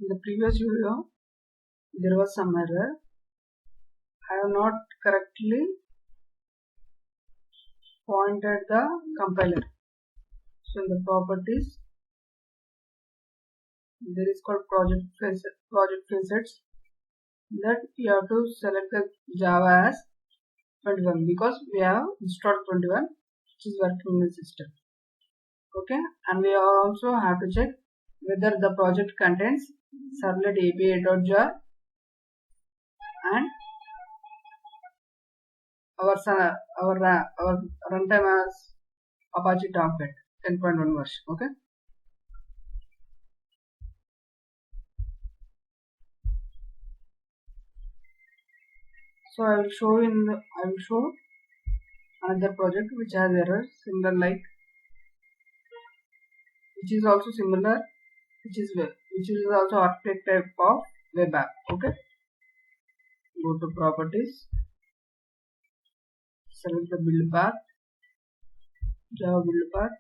In the previous video, there was some error. I have not correctly pointed the compiler. So in the properties, there is called project facets. That you have to select the Java as 21 because we have installed 21, which is working in the system. Okay, and we also have to check whether the project contains servlet API.jar and our runtime as Apache Tomcat 10.1 version. Okay. So I will show another project which has errors similar like which is also architect type of web app. Okay. Go to properties, select the build path, Java build path,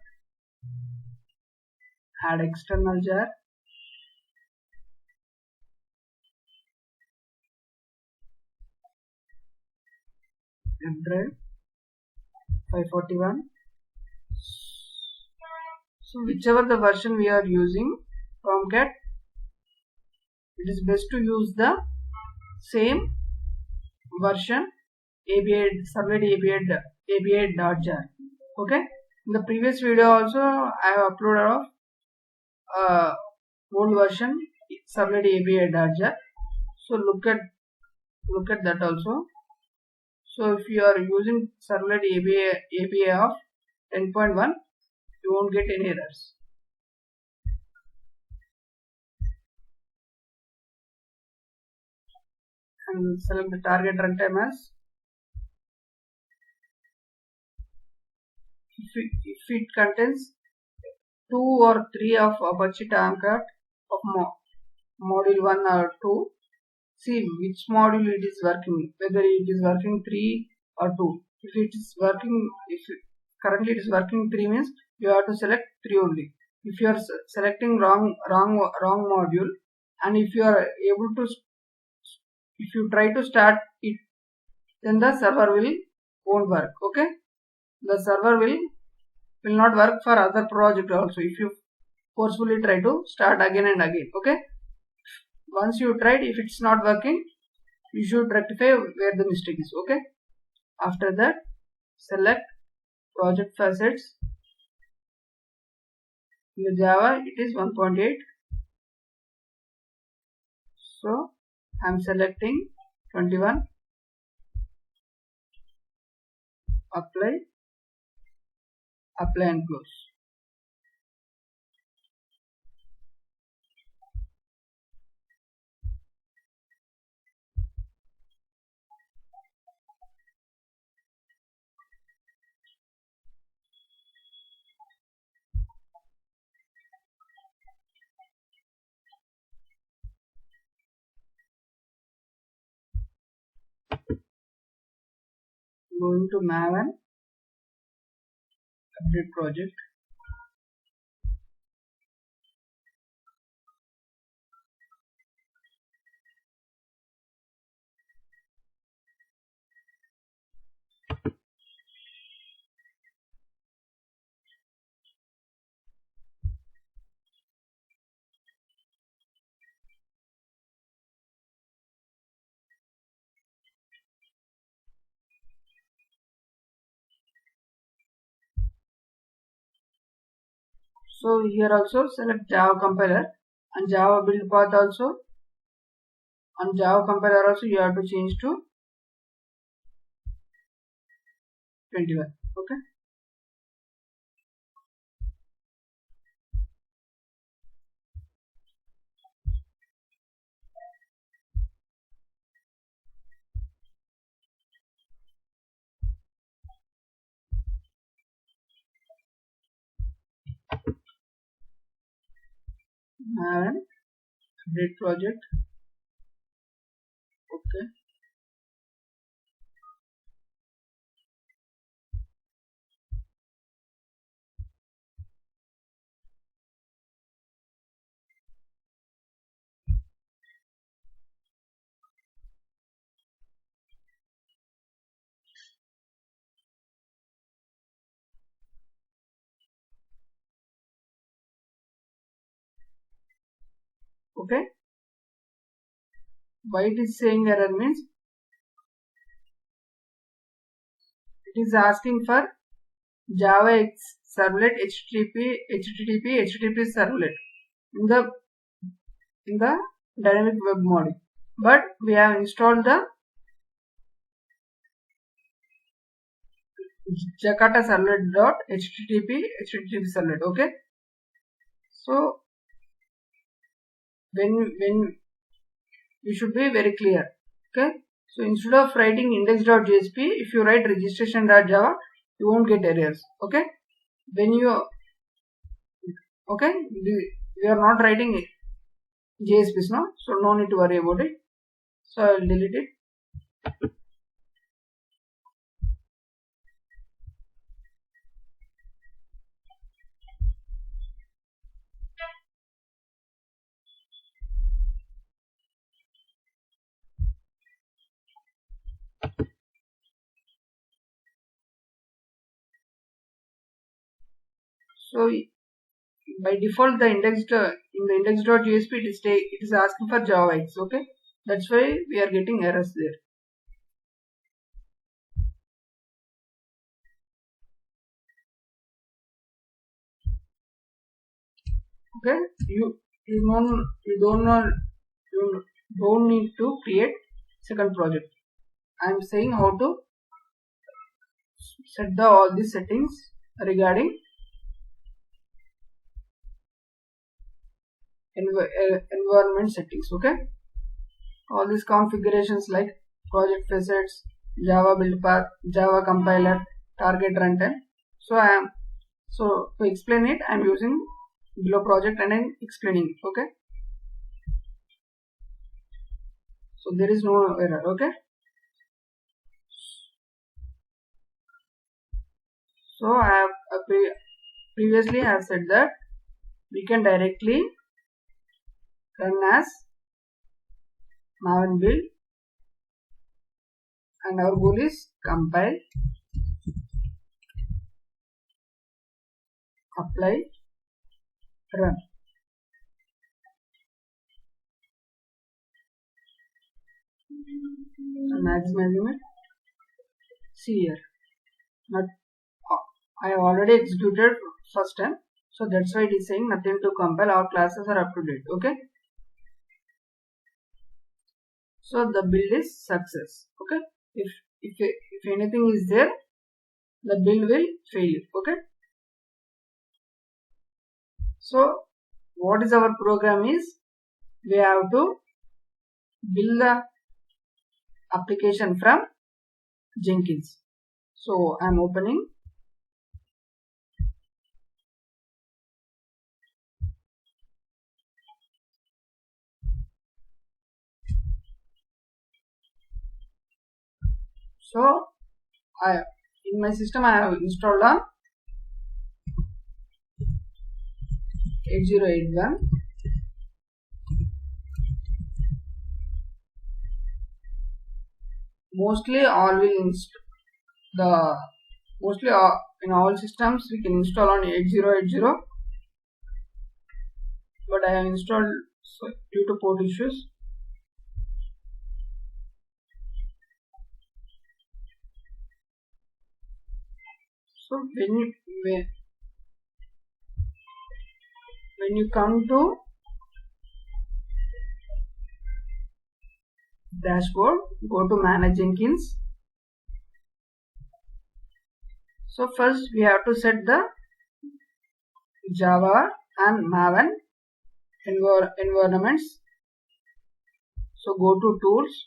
add external jar, drive 541. So whichever the version we are using Tomcat, it is best to use the same version API servlet API.jar. Okay. In the previous video also I have uploaded of old version servlet API.jar. So look at that also. So if you are using servlet API of 10.1, you won't get any errors. And select the target runtime as if it contains 2 or 3 of Apache Tomcat of module 1 or 2, see which module it is working, whether it is working 3 or 2. If currently it is working 3 means you have to select 3 only. If you are selecting wrong module, and if you try to start it, then the server won't work. Okay, the server will not work for other project also if you forcefully try to start again and again. Okay, once you tried, if it's not working, you should rectify where the mistake is. Okay, after that select project facets. In the Java it is 1.8, so I am selecting 21, apply and close. Going to Maven, update project. So here also select Java compiler and Java build path also. On Java compiler also you have to change to 21. Okay. And update project. Okay. Okay, why it is saying error means it is asking for Java X servlet HTTP servlet in the dynamic web module, but we have installed the Jakarta servlet dot HTTP servlet. Okay, so when you should be very clear. Okay, so instead of writing index.jsp, if you write registration.java, you won't get errors. Okay, when you we are not writing JSPs, no, so no need to worry about it. So I will delete it. So by default, the in the index.jsp it is asking for Java X. Okay, that's why we are getting errors there. Okay, you don't need to create second project. I am saying how to set all these settings regarding environment settings. Okay, all these configurations like project facets, Java build path, Java compiler, target runtime. So to explain it, I am using below project and I am explaining it. Okay, so there is no error. Okay, so I have previously I have said that we can directly run as Maven build, and our goal is compile, apply, run. And maximizing it. See here, not I have already executed first time, so that's why it is saying nothing to compile. Our classes are up to date. Okay, so the build is success. Okay, if anything is there, the build will fail. Okay, so what is our program is, we have to build the application from Jenkins. So I am opening. So in my system I have installed on 8081. Mostly all will in all systems we can install on 8080, but I have installed due to port issues. So when you come to dashboard, go to manage Jenkins. So first we have to set the Java and Maven environments. So go to tools,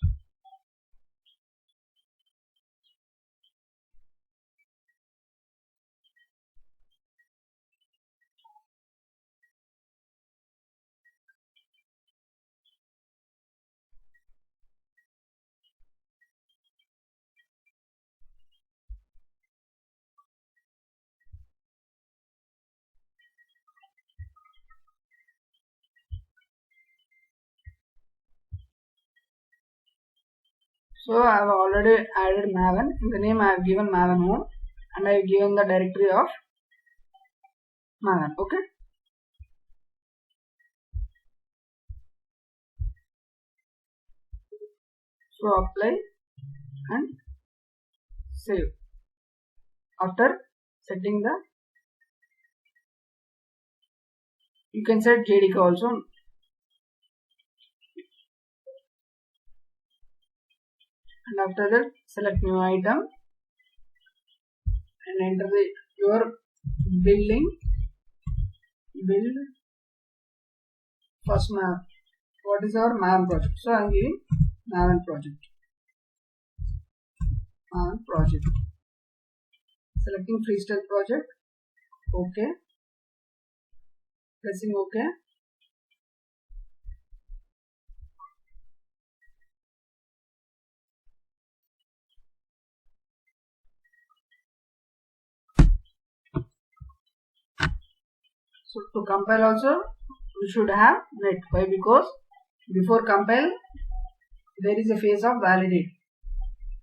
so I have already added Maven. In the name I have given Maven home, and I have given the directory of Maven. Okay, So apply and save. After setting the, you can set JDK also. And after that, select new item and enter your build first map. What is our Maven project? So I am giving Maven project. Selecting freestyle project. OK. Pressing OK. So to compile also we should have net. Why? Because before compile there is a phase of validate,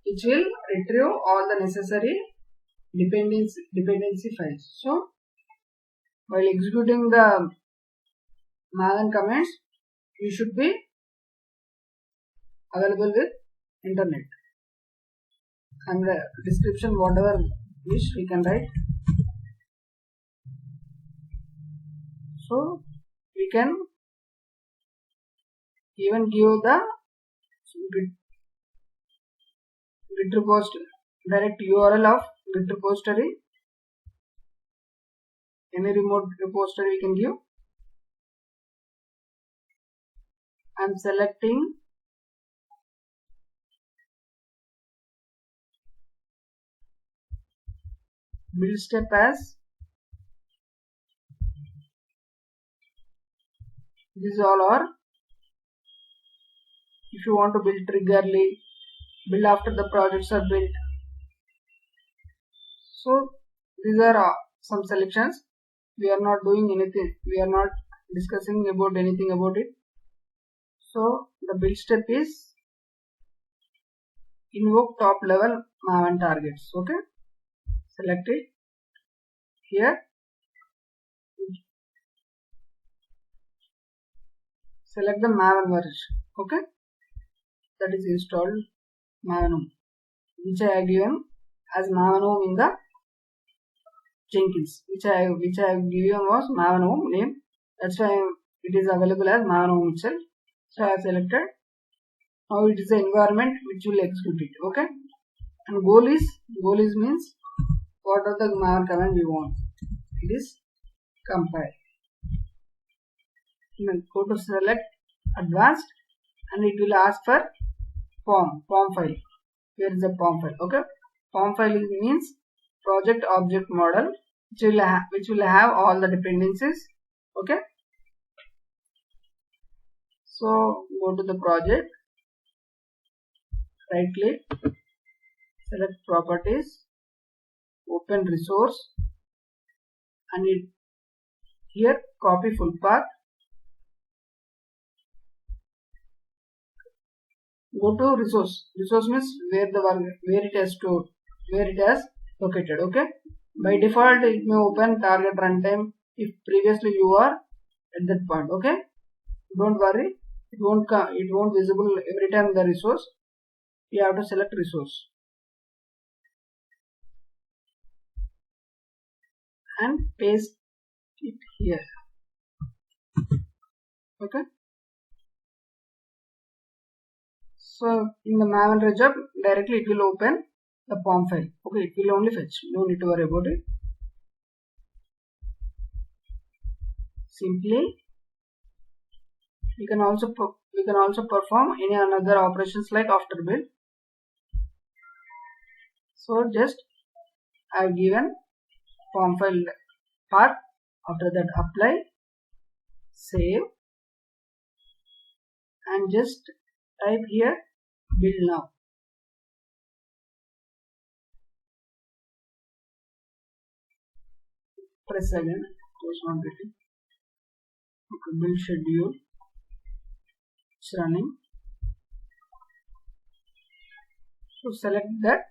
which will retrieve all the necessary dependency files. So while executing the Maven commands, you should be available with internet, and the description whatever wish we can write. So we can even give the Git repository, direct URL of Git repository, any remote repository we can give. I am selecting build step as these all are. If you want to build triggerly, build after the projects are built. So these are some selections. We are not doing anything. We are not discussing about anything about it. So the build step is invoke top level Maven targets. Okay. Select it here. Select the Maven version. Okay. That is installed Maven, which I have given as Maven in the Jenkins, which I have given was Maven name. That's why it is available as Maven itself. So I have selected. Now it is the environment which will execute it. Okay. And goal is means what are the Maven command we want. It is compile. Then go to select advanced, and it will ask for POM file. Here is the POM file. Okay. POM file means project object model, which will have all the dependencies. Okay. So go to the project, right click, select properties, open resource, and here copy full path. Go to resource. Resource means where it has stored, where it has located. Okay. By default, it may open target runtime if previously you are at that point. Okay. Don't worry. It won't visible every time the resource. You have to select resource and paste it here. Okay. So in the Maven job, directly it will open the POM file. Okay, it will only fetch. No need to worry about it. Simply, we can also perform any another operations like after build. So just I have given POM file path. After that, apply, save, and just type here build now. Press again. Close not getting. Okay, build schedule. It's running. So select that.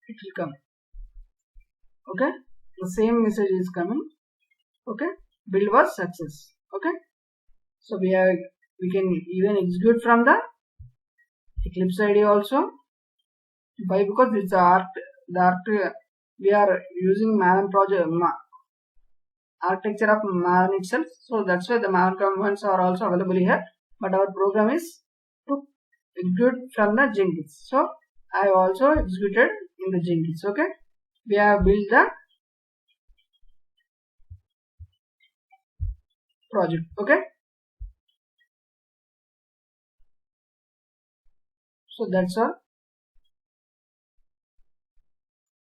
It will come. Okay. The same message is coming. Okay. Build was success. Okay. So we can even execute from the Eclipse ID also. Why? Because it's we are using Maven project architecture of Maven itself, so that's why the Maven components are also available here. But our program is to execute from the Jenkins. So I also executed in the Jenkins. Okay, we have built the project. Okay, so that's all.